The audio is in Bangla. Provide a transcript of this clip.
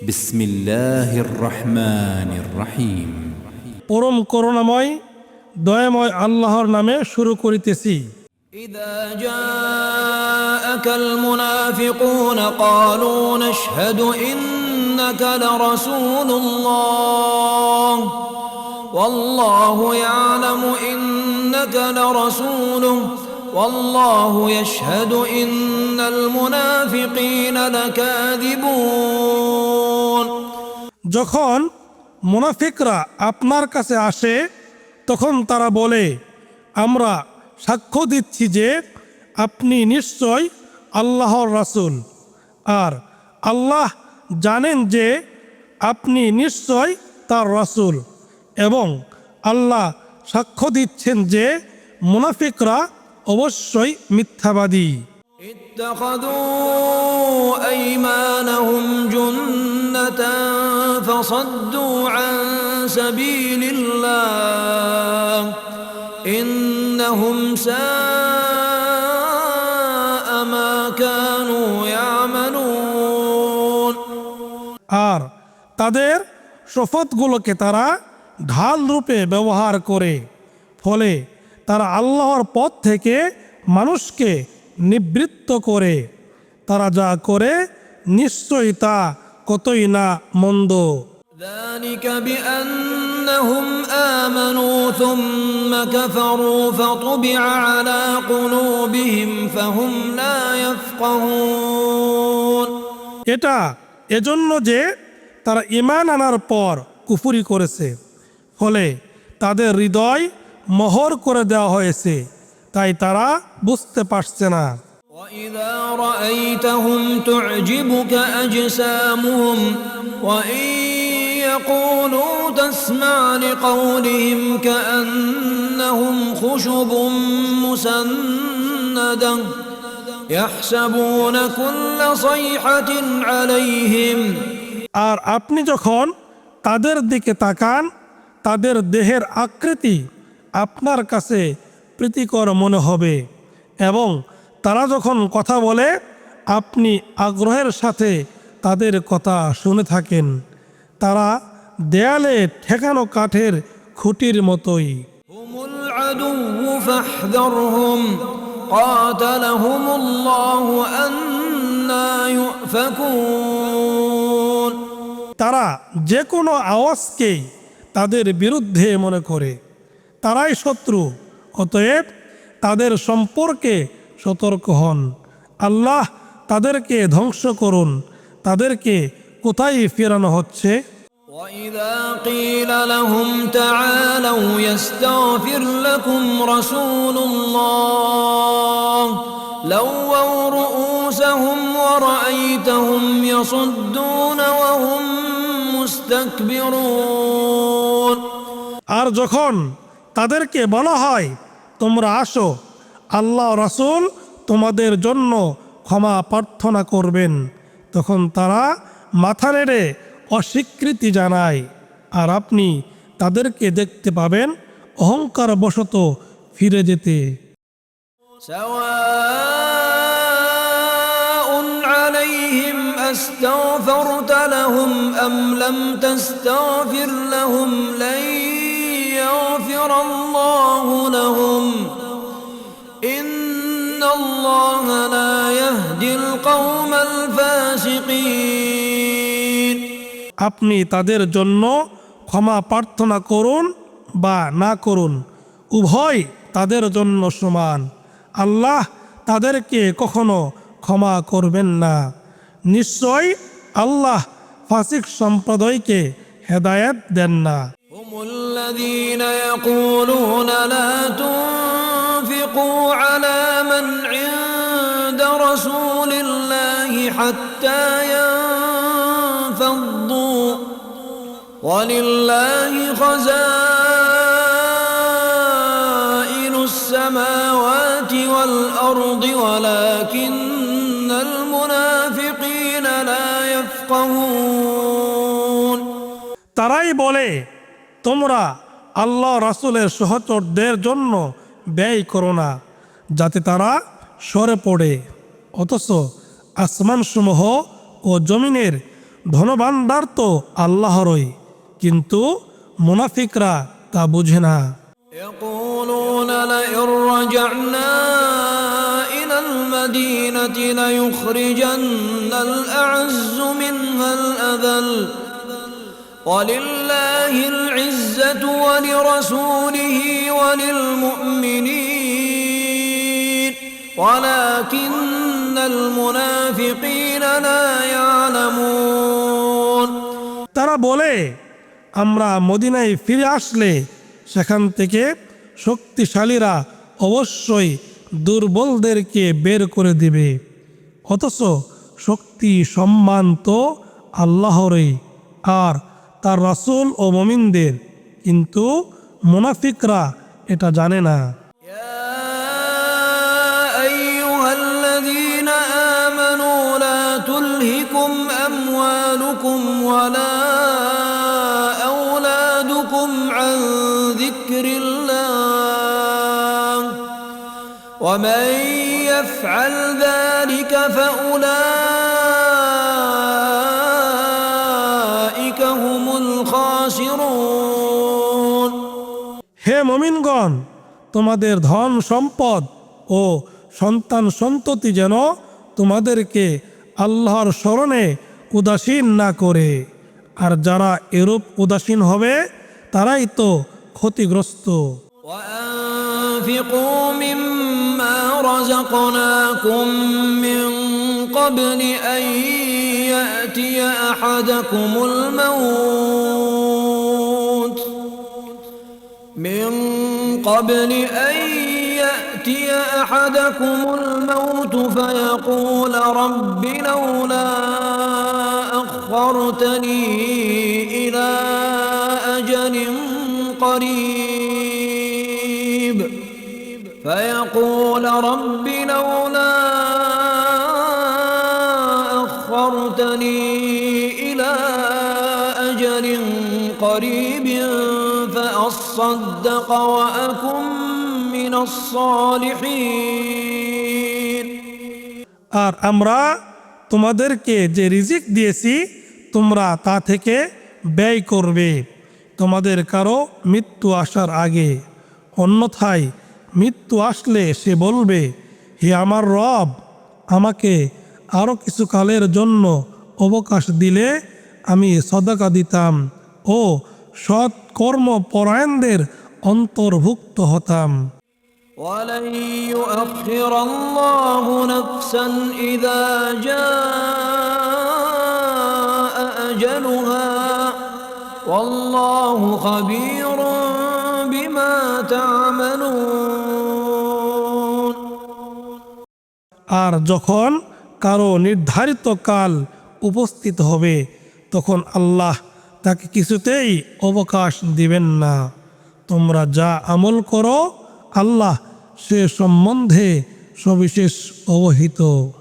বিসমিল্লাহির রহমানির রহিম। পরম করুণাময় দয়াময় আল্লাহর নামে শুরু করিতেছি। إذا جاءك المنافقون قالوا نشهد إنك لرسول الله والله يعلم إنك لرسوله والله يشهد إن المنافقين لكاذبون। যখন মুনাফিকরা আপনার কাছে আসে তখন তারা বলে, আমরা সাক্ষ্য দিচ্ছি যে আপনি নিশ্চয় আল্লাহর রাসূল, আর আল্লাহ জানেন যে আপনি নিশ্চয় তার রাসূল, এবং আল্লাহ সাক্ষ্য দিচ্ছেন যে মুনাফিকরা অবশ্যই মিথ্যাবাদী। اتخذوا أيمانهم جنة فصدوا عن سبيل الله إنهم ساء ما كانوا يعملون। আর তাদের শপথগুলোকে তারা ঢাল রূপে ব্যবহার করে, ফলে তারা আল্লাহর পথ থেকে মানুষকে নিবৃত্ত করে। তারা যা করে নিশ্চয়ই তা কতই না মন্দ। ذلك بأنهم آمنوا ثم كفروا فطبع على قلوبهم فهم لا يفقهون। এটা এজন্য যে তারা ঈমান আনার পর কুফরি করেছে, ফলে তাদের হৃদয় মোহর করে দেওয়া হয়েছে, তাই তারা বুঝতে পারছে না। وإذا رأيتهم تعجبك أجسامهم وإن يقولوا تسمع لقولهم كأنهم خشب مسندة يحسبون كل صيحة عليهم। আর আপনি যখন তাদের দিকে তাকান, তাদের দেহের আকৃতি আপনার কাছে প্রীতিকর মনে হবে, এবং তারা যখন কথা বলে আপনি আগ্রহের সাথে তাদের কথা শুনে থাকেন। তারা দেয়ালে ঠেকানো কাঠের খুঁটির মতোই। هم العدو فاحذرهم قاتلهم الله أنا يؤفكون। তারা যে কোনো আওয়াজকেই তাদের বিরুদ্ধে মনে করে, তারাই শত্রু, অতএব তাদের সম্পর্কে সতর্ক হন। আল্লাহ তাদেরকে ধ্বংস করুন, তাদেরকে কোথায় ফেরানো হচ্ছে। وإذا قيل لهم تعالوا يستغفر لكم رسول الله لووا رؤوسهم ورأيتهم يصدون وهم مستكبرون। আর যখন তাদেরকে বলা হয় তোমরা আসো, আল্লাহ রাসূল তোমাদের জন্য ক্ষমা প্রার্থনা করবেন, তখন তারা মাথা নেড়ে অস্বীকৃতি জানায়, আর আপনি তাদেরকে দেখতে পাবেন অহংকার বশত ফিরে যেতে। سواء عليهم أستغفرت لهم أم لم تستغفر لهم لن يغفر الله لهم إن الله لا يهدي القوم الفاسقين। আপনি তাদের জন্য ক্ষমা প্রার্থনা করুন বা না করুন, উভয় তাদের জন্য সমান। আল্লাহ তাদেরকে কখনো ক্ষমা করবেন না। নিশ্চয় আল্লাহ ফাসিক সম্প্রদায়কে হেদায়েত দেন না। هم الذين يقولون لا تنفقوا على من عند رسول الله حتى ينفضوا ولله خزائن السماوات والأرض ولكن المنافقين لا يفقهون। তারাই বলে, তোমরা আল্লাহ রাসূলের সহচরদের জন্য ব্যয় করো না যাতে তারা সরে পড়ে, অথচ আসমানসমূহ ও জমিনের ধনভাণ্ডার তো আল্লাহরই, কিন্তু মুনাফিকরা তা বুঝে না। يقولون لئن رجعنا إلى المدينة ليخرجن الأعز منها الأذل ولله العزة ولرسوله وللمؤمنين ولكن المنافقين لا يعلمون তারা বলে, আমরা মদিনায় ফিরে আসলে সেখান থেকে শক্তিশালীরা অবশ্যই দুর্বলদেরকে বের করে দিবে, অথচ শক্তি সম্মান তো আল্লাহরই আর তার রাসূল ও মুমিনদের, কিন্তু মুনাফিকরা এটা জানে না। يا أيها الذين آمنوا لا تلهكم أموالكم ولا أولادكم عن ذكر الله ومن يفعل ذلك فأولئك هم الخاسرون হে মুমিনগণ, তোমাদের ধন সম্পদ ও সন্তান সন্ততি যেন তোমাদেরকে আল্লাহর স্মরণে উদাসীন না করে, আর যারা এরূপ উদাসীন হবে তারাই তো ক্ষতিগ্রস্ত। وأنفقوا مما رزقناكم من قبل أن يأتي أحدكم الموت فيقول رب لولا أخرتني إلى أجل قريب فأصدق وأكن من الصالحين আর আমরা তোমাদেরকে যে রিজিক দিয়েছি তোমরা তা থেকে ব্যয় করবে তোমাদের কারো মৃত্যু আসার আগে, অন্যথায় মৃত্যু আসলে সে বলবে, হে আমার রব, আমাকে আরও কিছু কালের জন্য অবকাশ দিলে আমি সদকা দিতাম ও সৎ কর্মপরায়ণদের অন্তর্ভুক্ত হতাম। ولن يؤخر الله نفسا إذا جاء أجلها والله خبير بما تعملون আর যখন কারো নির্ধারিত কাল উপস্থিত হবে তখন আল্লাহ তাকে কিছুতেই অবকাশ দিবেন না। তোমরা যা আমল করো আল্লাহ সে সম্বন্ধে সবিশেষ অবহিত।